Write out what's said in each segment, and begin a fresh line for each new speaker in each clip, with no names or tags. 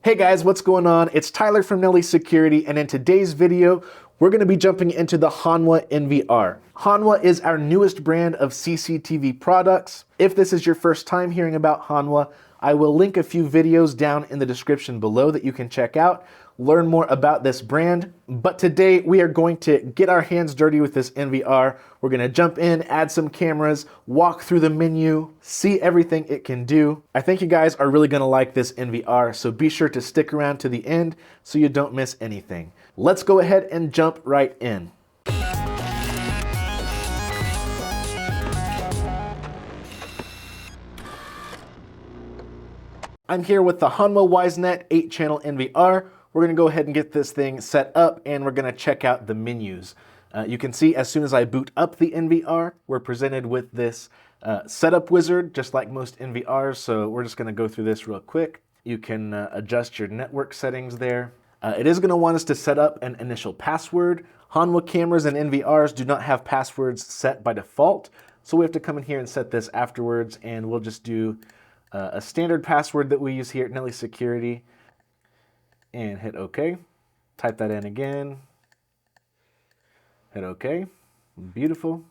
Hey guys, what's going on? It's Tyler from Nelly Security, and in today's video, we're going to be jumping into the Hanwha NVR. Hanwha is our newest brand of CCTV products. If this is your first time hearing about Hanwha, I will link a few videos down in the description below that you can check out, learn more about this brand. But today we are going to get our hands dirty with this NVR. We're going to jump in, add some cameras, walk through the menu, see everything it can do. I think you guys are really going to like this NVR, so be sure to stick around to the end so you don't miss anything. Let's go ahead and jump right in. I'm here with the Hanwha Wisenet 8-channel NVR. We're going to go ahead and get this thing set up, and we're going to check out the menus. You can see as soon as I boot up the NVR, we're presented with this setup wizard, just like most NVRs, so we're just going to go through this real quick. You can adjust your network settings there. It is going to want us to set up an initial password. Hanwha cameras and NVRs do not have passwords set by default, so we have to come in here and set this afterwards, and we'll just do a standard password that we use here at Nelly Security, and hit OK. Type that in again. Hit OK. Beautiful.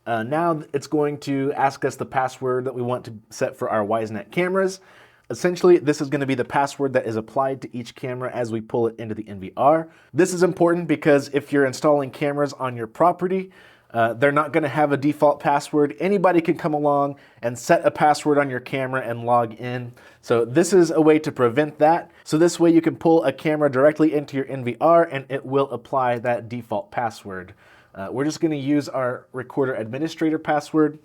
Now it's going to ask us the password that we want to set for our Wisenet cameras. Essentially, this is going to be the password that is applied to each camera as we pull it into the NVR. This is important because if you're installing cameras on your property, they're not going to have a default password. Anybody can come along and set a password on your camera and log in. So this is a way to prevent that. So this way you can pull a camera directly into your NVR and it will apply that default password. We're just going to use our recorder administrator password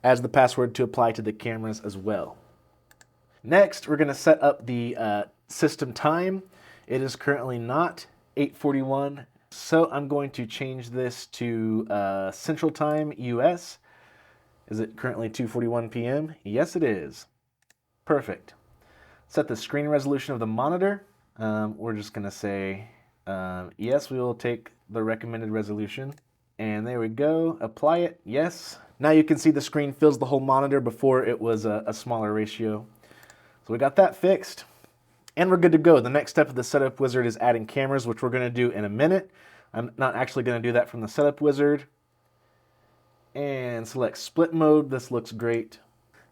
as the password to apply to the cameras as well. Next, we're going to set up the system time. It is currently not 8:41. So I'm going to change this to Central Time, US. Is it currently 2:41 p.m.? Yes, it is. Perfect. Set the screen resolution of the monitor. We're just going to say, yes, we will take the recommended resolution. And there we go. Apply it. Yes. Now you can see the screen fills the whole monitor. Before it was a smaller ratio. So we got that fixed. And we're good to go. The next step of the setup wizard is adding cameras, which we're going to do in a minute. I'm not actually going to do that from the setup wizard. And select split mode. This looks great.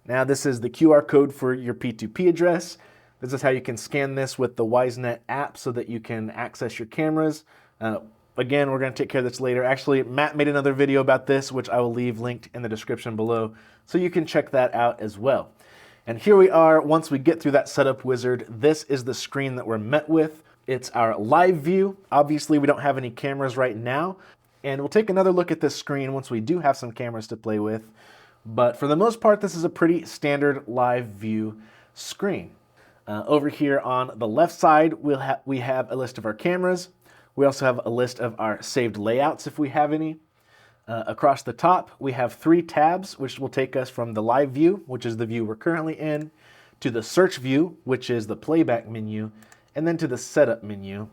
Now this is the QR code for your P2P address. This is how you can scan this with the Wisenet app so that you can access your cameras. Again, we're going to take care of this later. Actually, Matt made another video about this, which I will leave linked in the description below, so you can check that out as well. And here we are. Once we get through that setup wizard, this is the screen that we're met with. It's our live view. Obviously, we don't have any cameras right now, and we'll take another look at this screen once we do have some cameras to play with. But for the most part, this is a pretty standard live view screen. Over here on the left side, we have a list of our cameras. We also have a list of our saved layouts if we have any. Across the top, we have 3 tabs, which will take us from the live view, which is the view we're currently in, to the search view, which is the playback menu, and then to the setup menu.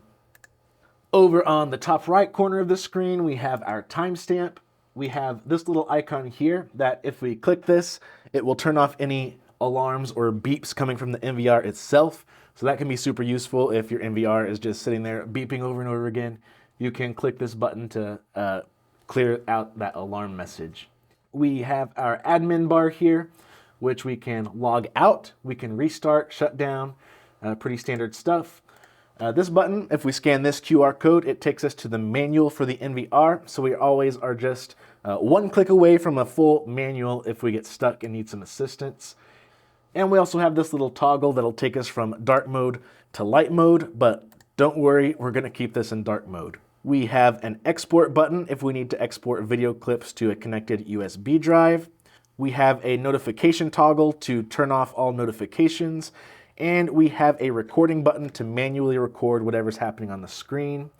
Over on the top right corner of the screen, we have our timestamp. We have this little icon here that if we click this, it will turn off any alarms or beeps coming from the NVR itself. So that can be super useful if your NVR is just sitting there beeping over and over again. You can click this button to clear out that alarm message. We have our admin bar here, which we can log out, we can restart, shut down, pretty standard stuff. This button, if we scan this QR code, it takes us to the manual for the NVR, so we always are just one click away from a full manual if we get stuck and need some assistance. And we also have this little toggle that'll take us from dark mode to light mode, but don't worry, we're going to keep this in dark mode. We have an export button if we need to export video clips to a connected USB drive. We have a notification toggle to turn off all notifications. And we have a recording button to manually record whatever's happening on the screen.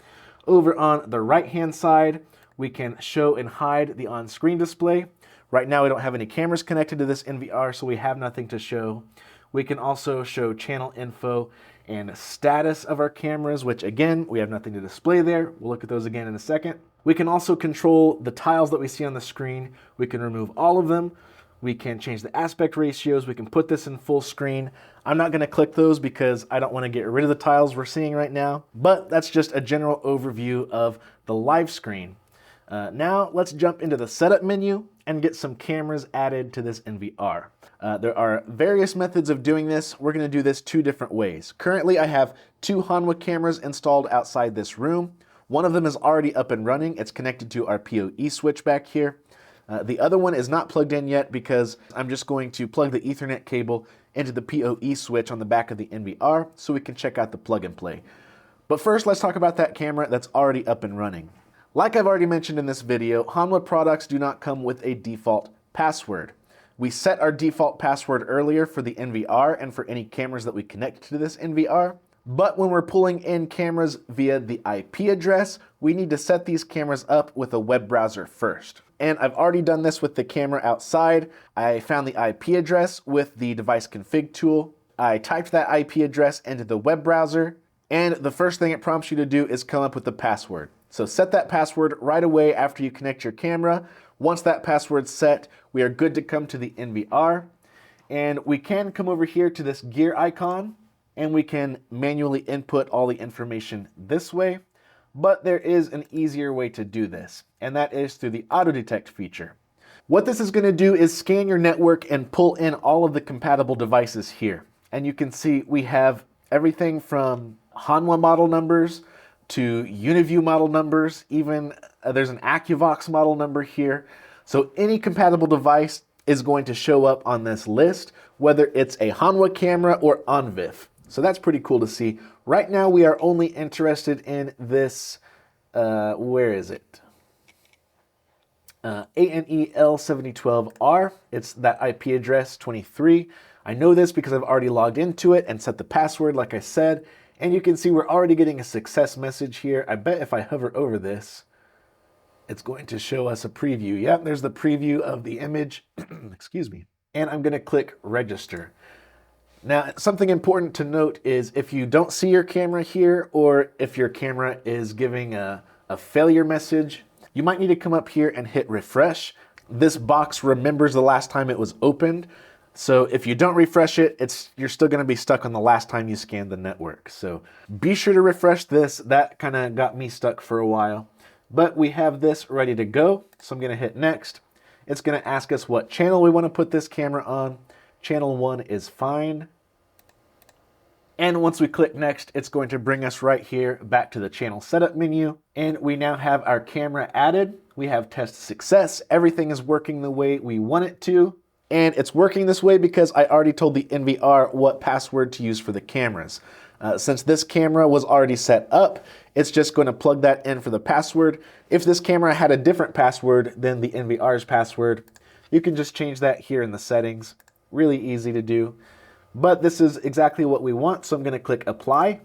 Over on the right-hand side, we can show and hide the on-screen display. Right now, we don't have any cameras connected to this NVR, so we have nothing to show. We can also show channel info and status of our cameras, which again, we have nothing to display there. We'll look at those again in a second. We can also control the tiles that we see on the screen. We can remove all of them. We can change the aspect ratios. We can put this in full screen. I'm not going to click those because I don't want to get rid of the tiles we're seeing right now, but that's just a general overview of the live screen. Now let's jump into the setup menu and get some cameras added to this NVR. There are various methods of doing this. We're going to do this two different ways. Currently I have two Hanwha cameras installed outside this room. One of them is already up and running. It's connected to our PoE switch back here. The other one is not plugged in yet because I'm just going to plug the Ethernet cable into the PoE switch on the back of the NVR so we can check out the plug and play. But first, let's talk about that camera that's already up and running. Like I've already mentioned in this video, Hanwha products do not come with a default password. We set our default password earlier for the NVR and for any cameras that we connect to this NVR. But when we're pulling in cameras via the IP address, we need to set these cameras up with a web browser first. And I've already done this with the camera outside. I found the IP address with the device config tool. I typed that IP address into the web browser, and the first thing it prompts you to do is come up with the password. So set that password right away after you connect your camera. Once that password's set, we are good to come to the NVR. And we can come over here to this gear icon, and we can manually input all the information this way, but there is an easier way to do this, and that is through the auto detect feature. What this is going to do is scan your network and pull in all of the compatible devices here. And you can see we have everything from Hanwha model numbers to Uniview model numbers, even there's an AccuVox model number here. So any compatible device is going to show up on this list, whether it's a Hanwha camera or OnVIF. So that's pretty cool to see. Right now we are only interested in this, where is it? ANEL7012R. It's that IP address 23. I know this because I've already logged into it and set the password like I said. And you can see we're already getting a success message here. I bet if I hover over this, it's going to show us a preview. Yep, there's the preview of the image. Excuse me. And I'm going to click register. Now, something important to note is if you don't see your camera here, or if your camera is giving a failure message, you might need to come up here and hit refresh. This box remembers the last time it was opened. So if you don't refresh it, you're still going to be stuck on the last time you scanned the network. So be sure to refresh this. That kind of got me stuck for a while. But we have this ready to go. So I'm going to hit next. It's going to ask us what channel we want to put this camera on. Channel 1 is fine. And once we click next, it's going to bring us right here back to the channel setup menu. And we now have our camera added. We have test success. Everything is working the way we want it to. And it's working this way because I already told the NVR what password to use for the cameras. Since this camera was already set up, it's just going to plug that in for the password. If this camera had a different password than the NVR's password, you can just change that here in the settings. Really easy to do. But this is exactly what we want, so I'm going to click apply.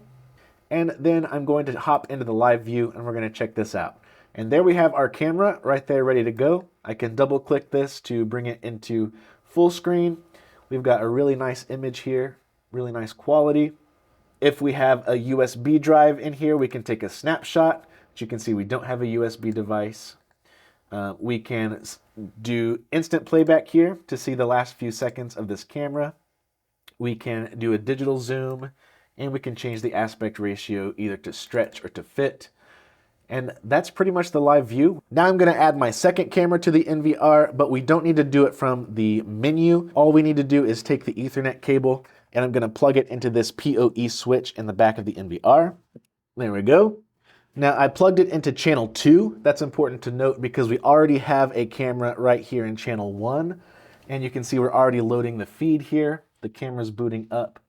And then I'm going to hop into the live view and we're going to check this out. And there we have our camera right there ready to go. I can double click this to bring it into full screen. We've got a really nice image here, really nice quality. If we have a USB drive in here, we can take a snapshot. As you can see, we don't have a USB device. We can do instant playback here to see the last few seconds of this camera. We can do a digital zoom, and we can change the aspect ratio either to stretch or to fit. And that's pretty much the live view. Now I'm going to add my second camera to the NVR, but we don't need to do it from the menu. All we need to do is take the Ethernet cable, and I'm going to plug it into this PoE switch in the back of the NVR. There we go. Now I plugged it into channel 2. That's important to note because we already have a camera right here in channel 1. And you can see we're already loading the feed here. The camera's booting up.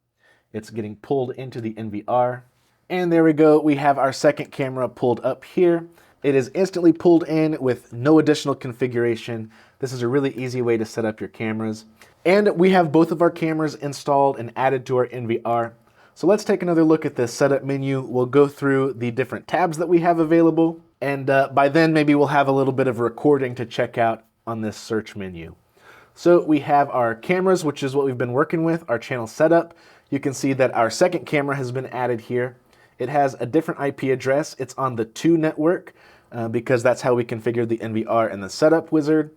It's getting pulled into the NVR. And there we go. We have our second camera pulled up here. It is instantly pulled in with no additional configuration. This is a really easy way to set up your cameras. And we have both of our cameras installed and added to our NVR. So let's take another look at this setup menu. We'll go through the different tabs that we have available. And by then, maybe we'll have a little bit of recording to check out on this search menu. So we have our cameras, which is what we've been working with, our channel setup. You can see that our second camera has been added here. It has a different IP address. It's on the 2 network because that's how we configured the NVR in the setup wizard.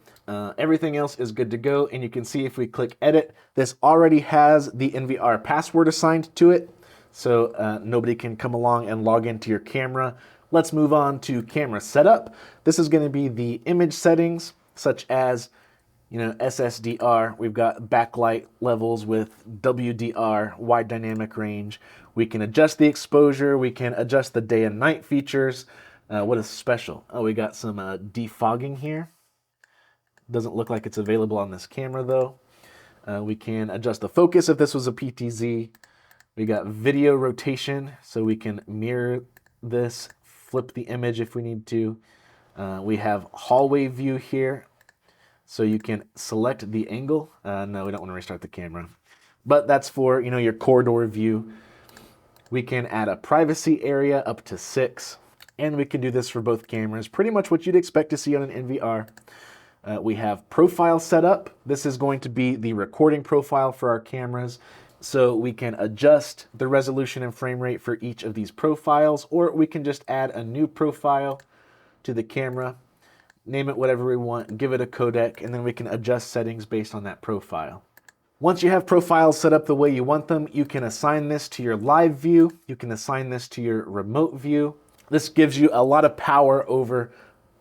Everything else is good to go, and you can see if we click edit, this already has the NVR password assigned to it, so nobody can come along and log into your camera. Let's move on to camera setup. This is going to be the image settings, such as SSDR. We've got backlight levels with WDR, wide dynamic range. We can adjust the exposure. We can adjust the day and night features. What is special? Oh, we got some defogging here. Doesn't look like it's available on this camera though. We can adjust the focus if this was a PTZ. We got video rotation, so we can mirror this, flip the image if we need to. We have hallway view here, so you can select the angle. No, we don't want to restart the camera, but that's for your corridor view. We can add a privacy area up to 6, and we can do this for both cameras. Pretty much what you'd expect to see on an NVR. We have profile setup. This is going to be the recording profile for our cameras. So we can adjust the resolution and frame rate for each of these profiles, or we can just add a new profile to the camera, name it whatever we want, give it a codec, and then we can adjust settings based on that profile. Once you have profiles set up the way you want them, you can assign this to your live view. You can assign this to your remote view. This gives you a lot of power over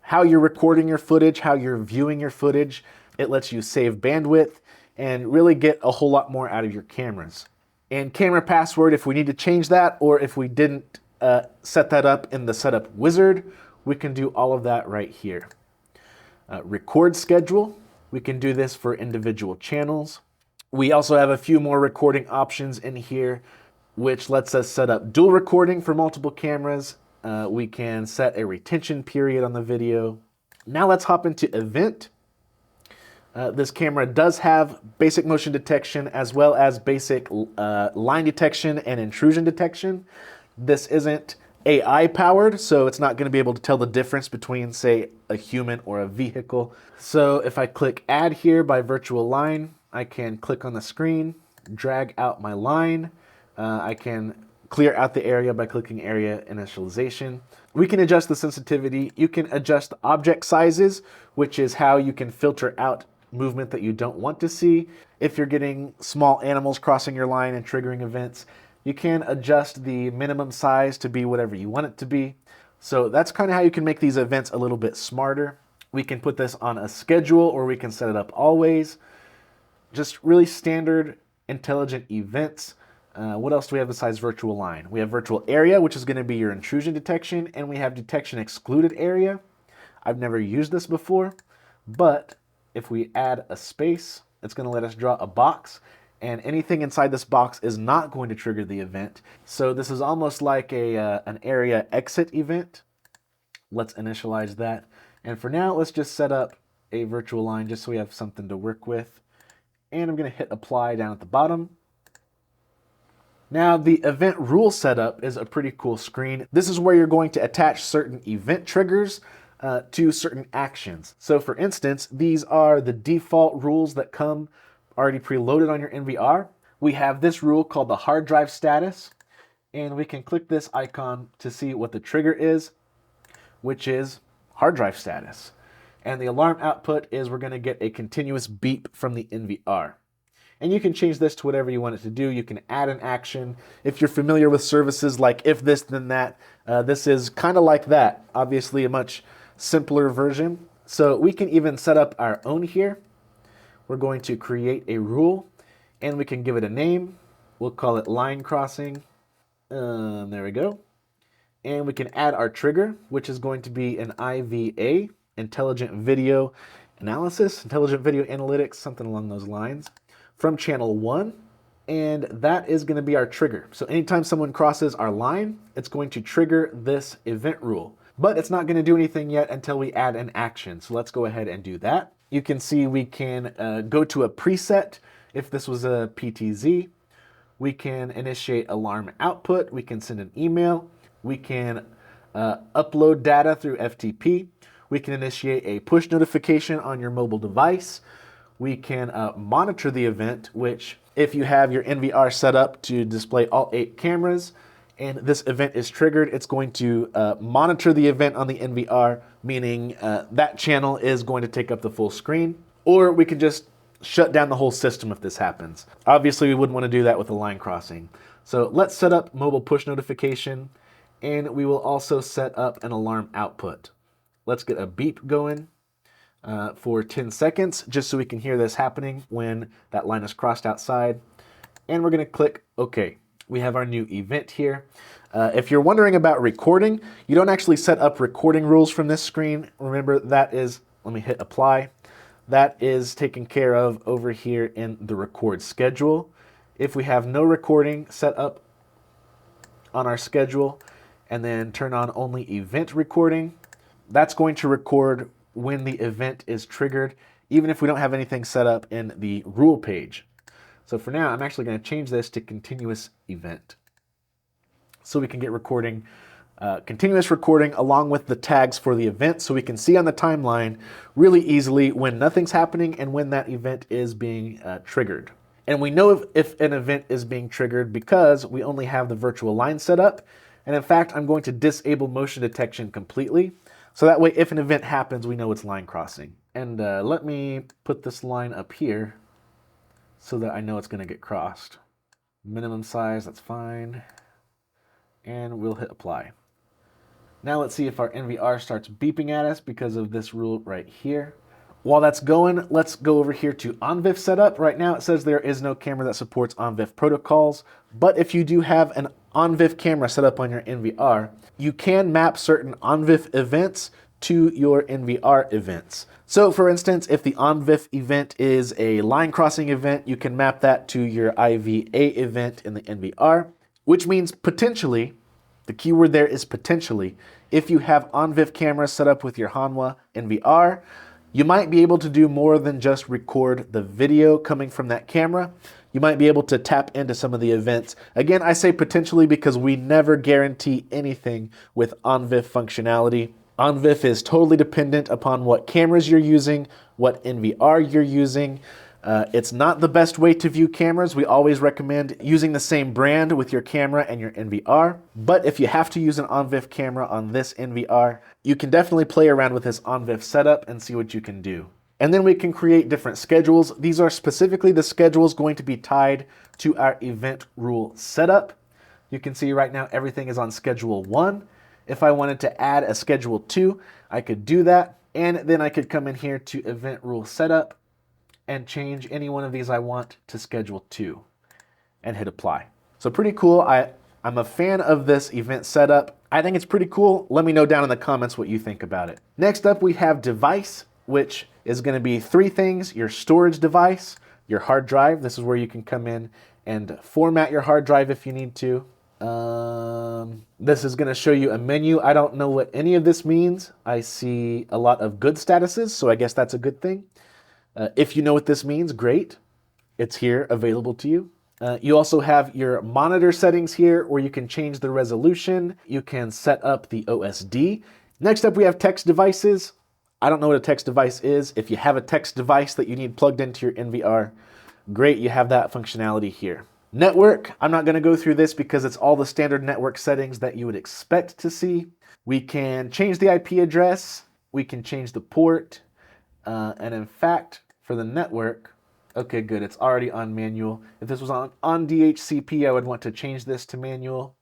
how you're recording your footage, how you're viewing your footage. It lets you save bandwidth and really get a whole lot more out of your cameras. And camera password, if we need to change that, or if we didn't set that up in the setup wizard, we can do all of that right here. Record schedule, we can do this for individual channels. We also have a few more recording options in here, which lets us set up dual recording for multiple cameras. We can set a retention period on the video. Now let's hop into event. This camera does have basic motion detection as well as basic line detection and intrusion detection. This isn't AI powered, so it's not going to be able to tell the difference between, say, a human or a vehicle. So if I click add here by virtual line, I can click on the screen, drag out my line. I can clear out the area by clicking area initialization. We can adjust the sensitivity. You can adjust the object sizes, which is how you can filter out movement that you don't want to see. If you're getting small animals crossing your line and triggering events, you can adjust the minimum size to be whatever you want it to be. So that's kind of how you can make these events a little bit smarter. We can put this on a schedule, or we can set it up always. Just really standard intelligent events. What else do we have besides virtual line? We have virtual area, which is going to be your intrusion detection, and we have detection excluded area. I've never used this before, but if we add a space, it's going to let us draw a box, and anything inside this box is not going to trigger the event. So this is almost like an area exit event. Let's initialize that. And for now, let's just set up a virtual line just so we have something to work with. And I'm going to hit apply down at the bottom. Now the event rule setup is a pretty cool screen. This is where you're going to attach certain event triggers to certain actions. So for instance, these are the default rules that come already preloaded on your NVR. We have this rule called the hard drive status, and we can click this icon to see what the trigger is, which is hard drive status. And the alarm output is we're going to get a continuous beep from the NVR. And you can change this to whatever you want it to do. You can add an action. If you're familiar with services like if this then that, this is kind of like that. Obviously a much simpler version. So we can even set up our own here. We're going to create a rule and we can give it a name. We'll call it line crossing. There we go. And we can add our trigger, which is going to be an IVA, Intelligent Video Analysis, Intelligent Video Analytics, something along those lines, from channel 1, and that is going to be our trigger. So anytime someone crosses our line, it's going to trigger this event rule. But it's not going to do anything yet until we add an action. So let's go ahead and do that. You can see we can go to a preset if this was a PTZ. We can initiate alarm output. We can send an email. We can upload data through FTP. We can initiate a push notification on your mobile device. We can monitor the event, which if you have your NVR set up to display all 8 cameras and this event is triggered, it's going to monitor the event on the NVR, meaning that channel is going to take up the full screen, or we can just shut down the whole system if this happens. Obviously, we wouldn't want to do that with a line crossing. So let's set up mobile push notification, and we will also set up an alarm output. Let's get a beep going for 10 seconds, just so we can hear this happening when that line is crossed outside. And we're going to click OK. We have our new event here. If you're wondering about recording, you don't actually set up recording rules from this screen. Remember, that is, let me hit apply. That is taken care of over here in the record schedule. If we have no recording set up on our schedule and then turn on only event recording, that's going to record when the event is triggered, even if we don't have anything set up in the rule page. So for now, I'm actually going to change this to continuous event, so we can get recording, continuous recording along with the tags for the event, so we can see on the timeline really easily when nothing's happening and when that event is being triggered. And we know if an event is being triggered because we only have the virtual line set up. And in fact, I'm going to disable motion detection completely. So that way, if an event happens, we know it's line crossing. And let me put this line up here so that I know it's going to get crossed. Minimum size, that's fine. And we'll hit apply. Now let's see if our NVR starts beeping at us because of this rule right here. While that's going, let's go over here to OnVIF setup. Right now it says there is no camera that supports OnVIF protocols, but if you do have an OnVIF camera set up on your NVR, you can map certain OnVIF events to your NVR events. So for instance, if the OnVIF event is a line crossing event, you can map that to your IVA event in the NVR, which means potentially, the keyword there is potentially, if you have OnVIF cameras set up with your Hanwha NVR, you might be able to do more than just record the video coming from that camera. You might be able to tap into some of the events. Again, I say potentially because we never guarantee anything with OnVIF functionality. OnVIF is totally dependent upon what cameras you're using, what NVR you're using. It's not the best way to view cameras. We always recommend using the same brand with your camera and your NVR. But if you have to use an OnVIF camera on this NVR, you can definitely play around with this OnVIF setup and see what you can do. And then we can create different schedules. These are specifically the schedules going to be tied to our event rule setup. You can see right now everything is on schedule 1. If I wanted to add a schedule 2, I could do that. And then I could come in here to event rule setup and change any one of these I want to schedule 2 and hit apply. So pretty cool. I'm a fan of this event setup. I think it's pretty cool. Let me know down in the comments what you think about it. Next up, we have device, which is going to be 3 things: your storage device, your hard drive. This is where you can come in and format your hard drive if you need to. This is going to show you a menu. I don't know what any of this means. I see a lot of good statuses, so I guess that's a good thing. If you know what this means, great. It's here available to you. You also have your monitor settings here where you can change the resolution. You can set up the OSD. Next up, we have text devices. I don't know what a text device is. If you have a text device that you need plugged into your NVR, great, you have that functionality here. Network, I'm not going to go through this because it's all the standard network settings that you would expect to see. We can change the IP address. We can change the port. And in fact, for the network, okay, good, it's already on manual. If this was on DHCP, I would want to change this to manual.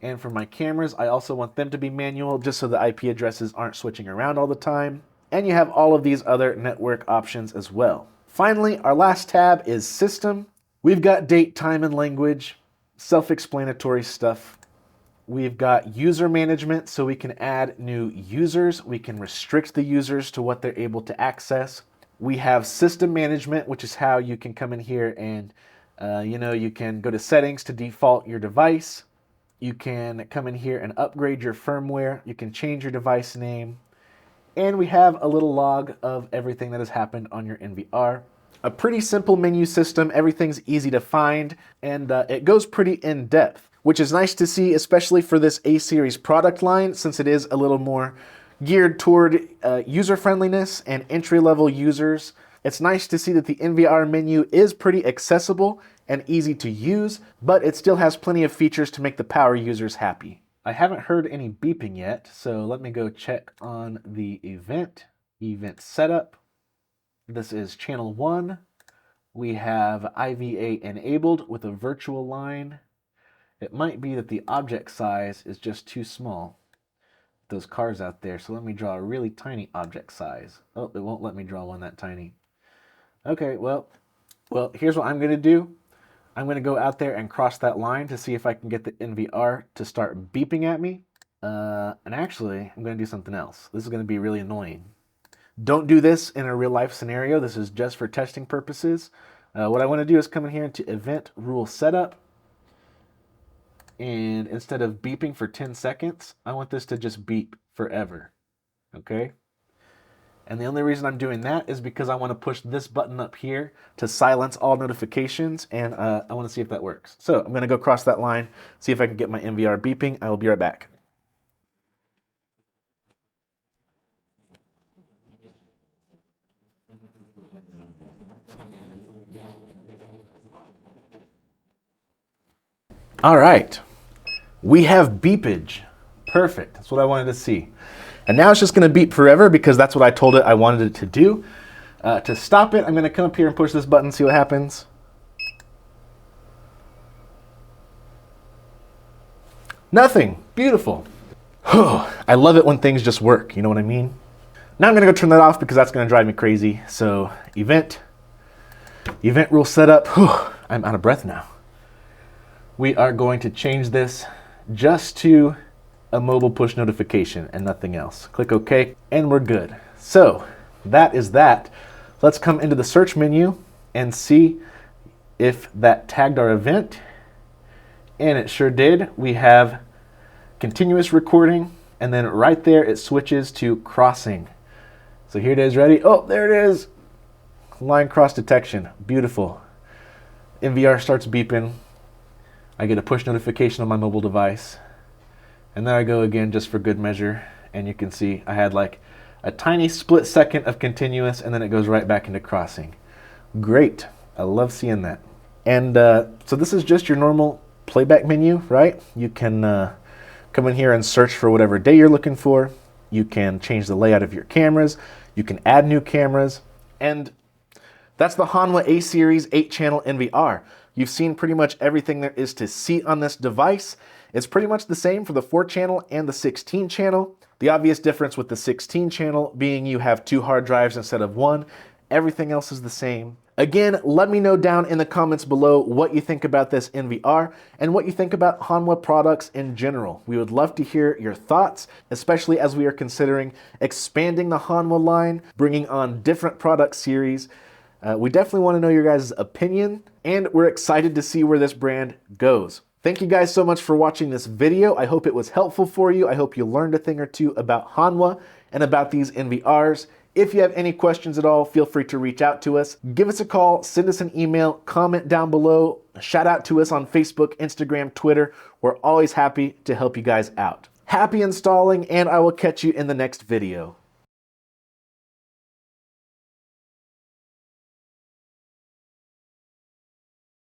And for my cameras, I also want them to be manual just so the IP addresses aren't switching around all the time. And you have all of these other network options as well. Finally, our last tab is system. We've got date, time, and language, self-explanatory stuff. We've got user management, so we can add new users. We can restrict the users to what they're able to access. We have system management, which is how you can come in here and, you can go to settings to default your device. You can come in here and upgrade your firmware. You can change your device name. And we have a little log of everything that has happened on your NVR. A pretty simple menu system. Everything's easy to find, and it goes pretty in depth, which is nice to see, especially for this A-series product line, since it is a little more geared toward user-friendliness and entry-level users. It's nice to see that the NVR menu is pretty accessible and easy to use, but it still has plenty of features to make the power users happy. I haven't heard any beeping yet, so let me go check on the event setup. This is channel 1. We have IVA enabled with a virtual line. It might be that the object size is just too small. Those cars out there, so let me draw a really tiny object size. Oh, it won't let me draw one that tiny. Okay, well, here's what I'm going to do. I'm going to go out there and cross that line to see if I can get the NVR to start beeping at me. And actually, I'm going to do something else. This is going to be really annoying. Don't do this in a real life scenario. This is just for testing purposes. What I want to do is come in here into Event Rule Setup. And instead of beeping for 10 seconds, I want this to just beep forever. Okay? And the only reason I'm doing that is because I want to push this button up here to silence all notifications, and I want to see if that works. So I'm going to go across that line, see if I can get my NVR beeping. I will be right back. All right, we have beepage. Perfect, that's what I wanted to see. And now it's just going to beep forever because that's what I told it I wanted it to do. To stop it, I'm going to come up here and push this button, see what happens. Nothing. Beautiful. I love it when things just work, you know what I mean? Now I'm going to go turn that off because that's going to drive me crazy. So event rule setup. I'm out of breath now. We are going to change this just to a mobile push notification and nothing else. Click OK, and we're good. So that is that. Let's come into the search menu and see if that tagged our event. And it sure did. We have continuous recording, and then right there it switches to crossing. So here it is, ready? Oh, there it is. Line cross detection, beautiful. NVR starts beeping. I get a push notification on my mobile device. And there I go again, just for good measure. And you can see I had like a tiny split second of continuous, and then it goes right back into crossing. Great, I love seeing that. And so this is just your normal playback menu, right? You can come in here and search for whatever day you're looking for. You can change the layout of your cameras. You can add new cameras. And that's the Hanwha A series 8-channel NVR. You've seen pretty much everything there is to see on this device. It's pretty much the same for the 4-channel and the 16-channel. The obvious difference with the 16-channel being you have 2 hard drives instead of 1. Everything else is the same. Again, let me know down in the comments below what you think about this NVR and what you think about Hanwha products in general. We would love to hear your thoughts, especially as we are considering expanding the Hanwha line, bringing on different product series. We definitely want to know your guys' opinion, and we're excited to see where this brand goes. Thank you guys so much for watching this video. I hope it was helpful for you. I hope you learned a thing or two about Hanwha and about these NVRs. If you have any questions at all, feel free to reach out to us. Give us a call, send us an email, comment down below, shout out to us on Facebook, Instagram, Twitter. We're always happy to help you guys out. Happy installing, and I will catch you in the next video.